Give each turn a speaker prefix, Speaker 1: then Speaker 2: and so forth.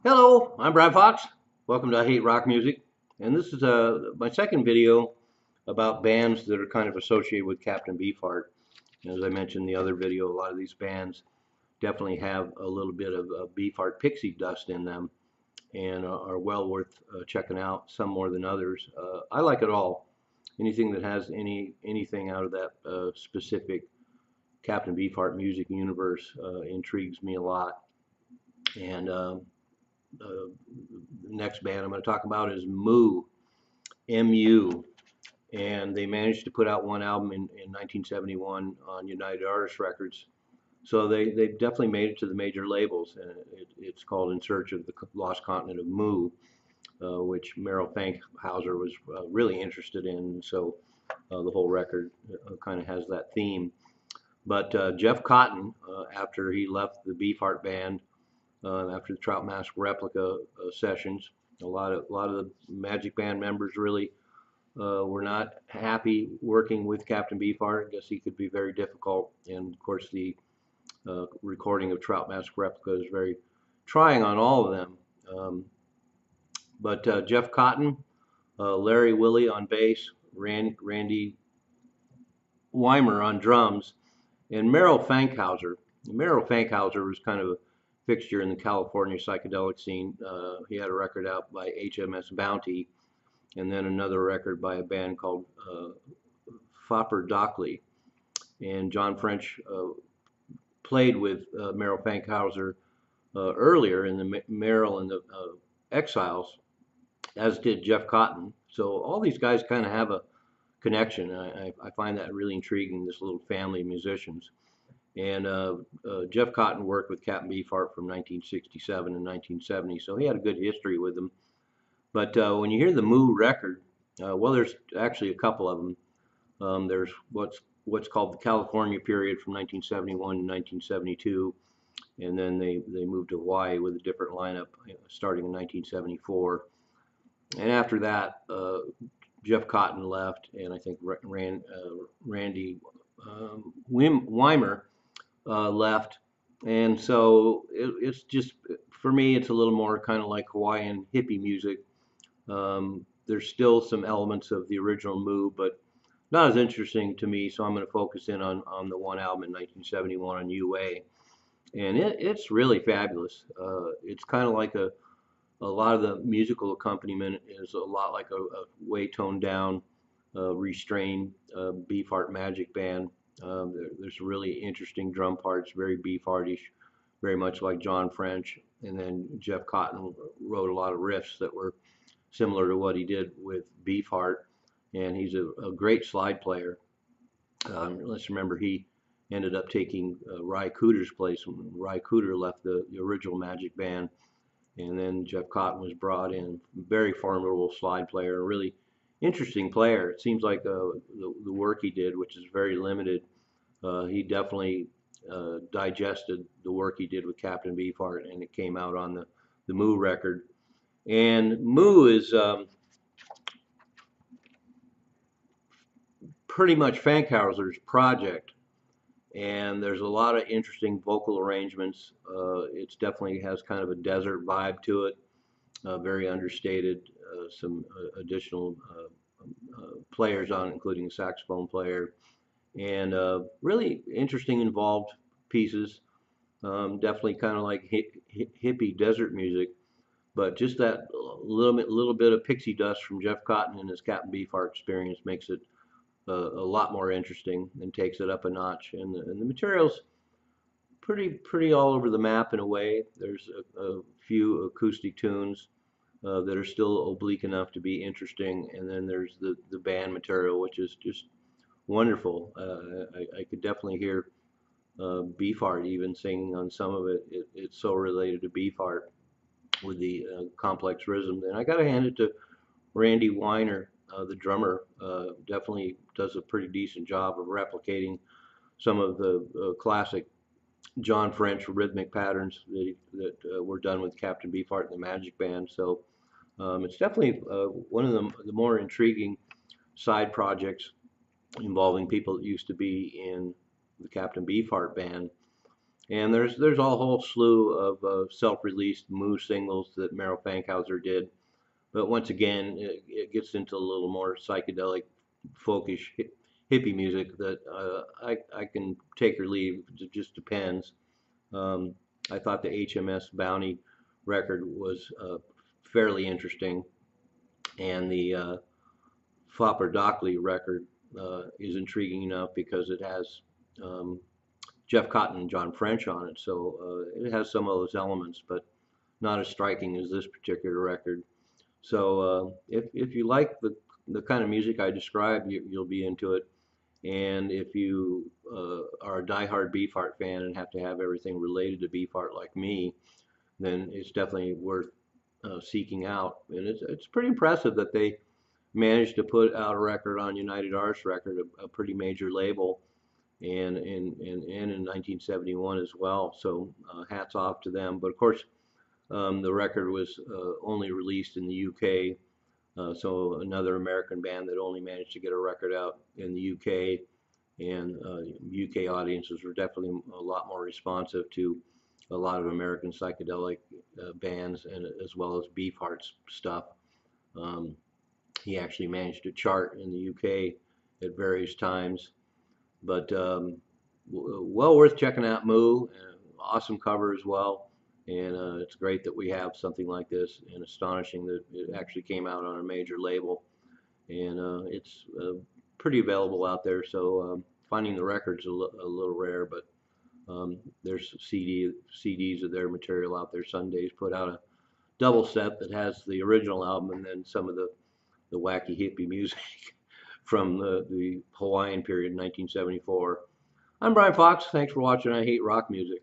Speaker 1: Hello, I'm Brad Fox. Welcome to I Hate Rock Music. And this is my second video about bands that are kind of associated with Captain Beefheart. As I mentioned in the other video, a lot of these bands definitely have a little bit of Beefheart pixie dust in them and are well worth checking out, some more than others. I like it all. Anything that has anything out of that specific Captain Beefheart music universe intrigues me a lot. And the next band I'm going to talk about is Moo, M-U, and they managed to put out one album in 1971 on United Artists Records. So they definitely made it to the major labels, and it's called In Search of the Lost Continent of Moo, which Merrill Fankhauser was really interested in. So the whole record kind of has that theme. But Jeff Cotton, after he left the Beefheart band, after the Trout Mask replica sessions. A lot of the Magic Band members really were not happy working with Captain Beefheart. I guess he could be very difficult, and of course the recording of Trout Mask replica is very trying on all of them. But Jeff Cotton, Larry Willie on bass, Randy Weimer on drums, and Merrill Fankhauser. Merrill Fankhauser was kind of a fixture in the California psychedelic scene. He had a record out by HMS Bounty, and then another record by a band called Fopper Dockley. And John French played with Merrill Fankhauser earlier in the Merrill and the Exiles, as did Jeff Cotton. So all these guys kind of have a connection. I find that really intriguing, this little family of musicians. And Jeff Cotton worked with Captain Beefheart from 1967 and 1970, so he had a good history with them. But when you hear the Moo record, well, there's actually a couple of them. There's what's called the California period from 1971 to 1972, and then they moved to Hawaii with a different lineup starting in 1974. And after that, Jeff Cotton left, and I think Randy Weimer left, and so it's just, for me, it's a little more kind of like Hawaiian hippie music. There's still some elements of the original Moo, but not as interesting to me, so I'm going to focus in on the one album in 1971 on UA, and it's really fabulous. It's kind of like a lot of the musical accompaniment is a lot like a way toned down, restrained Beefheart Magic Band. There's really interesting drum parts, very Beefheartish, very much like John French. And then Jeff Cotton wrote a lot of riffs that were similar to what he did with Beefheart. And he's a great slide player. Let's remember he ended up taking Ry Cooder's place when Ry Cooder left the original Magic Band. And then Jeff Cotton was brought in, very formidable slide player, a really interesting player. It seems like the work he did, which is very limited, he definitely digested the work he did with Captain Beefheart, and it came out on the Moo record. And Moo is pretty much Fankhauser's project, and there's a lot of interesting vocal arrangements. It definitely has kind of a desert vibe to it, very understated. Some additional players on it, including a saxophone player, and really interesting, involved pieces. Definitely kind of like hippie desert music, but just that little bit of pixie dust from Jeff Cotton and his Captain Beefheart experience makes it a lot more interesting and takes it up a notch. And the material's pretty all over the map in a way. There's a few acoustic tunes that are still oblique enough to be interesting, and then there's the band material, which is just wonderful. I could definitely hear Beefheart even singing on some of it. It's so related to Beefheart with the complex rhythm. And I got to hand it to Randy Weiner, the drummer. Definitely does a pretty decent job of replicating some of the classic John French rhythmic patterns that were done with Captain Beefheart and the Magic Band. So it's definitely one of the more intriguing side projects involving people that used to be in the Captain Beefheart band. And there's a whole slew of self-released Moo singles that Merrill Fankhauser did. But once again, it gets into a little more psychedelic, folkish, hippie music that I can take or leave. It just depends. Um, I thought the HMS Bounty record was fairly interesting, and the Fopper Dockley record is intriguing enough because it has um, Jeff Cotton and John French on it, so it has some of those elements, but not as striking as this particular record. So if you like the kind of music I described, you'll be into it. And if you are a diehard Beefheart fan and have to have everything related to Beefheart like me, then it's definitely worth seeking out. And it's pretty impressive that they managed to put out a record on United Artists Record, a pretty major label, and in 1971 as well. So hats off to them. But of course, the record was only released in the UK. So another American band that only managed to get a record out in the UK, and UK audiences were definitely a lot more responsive to a lot of American psychedelic bands, and as well as Beefheart's stuff. Um, he actually managed to chart in the UK at various times, but well worth checking out. Moo, awesome cover as well, and it's great that we have something like this, and astonishing that it actually came out on a major label, and it's pretty available out there. So finding the records a little rare, but there's CDs of their material out there. Sunday's put out a double set that has the original album and then some of the wacky hippie music from the Hawaiian period, 1974. I'm Brian Fox. Thanks for watching I Hate Rock Music.